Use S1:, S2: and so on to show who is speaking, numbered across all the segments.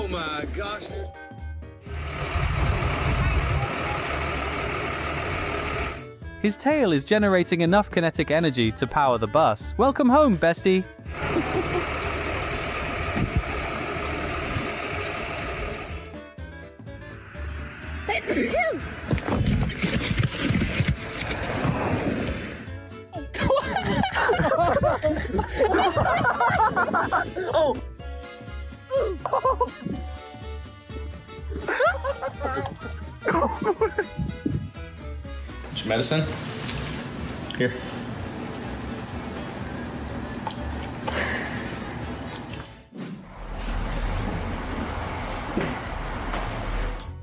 S1: my gosh.
S2: His tail is generating enough kinetic energy to power the bus. Welcome home, bestie.
S1: Oh. Some medicine? Here.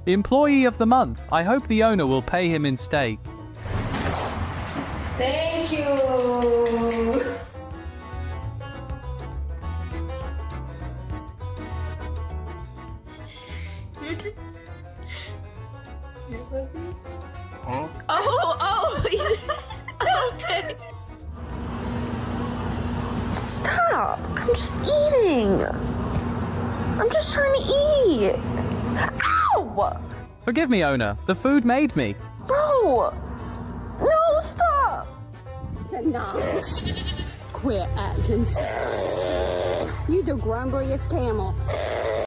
S2: Employee of the month. I hope the owner will pay him in steak.
S3: Thank you. Okay.
S4: Stop! I'm just eating. I'm just trying to eat. Ow!
S2: Forgive me, owner. The food made me.
S4: Bro! No, stop!
S5: No. Quit, Atkins. You the grumbliest camel.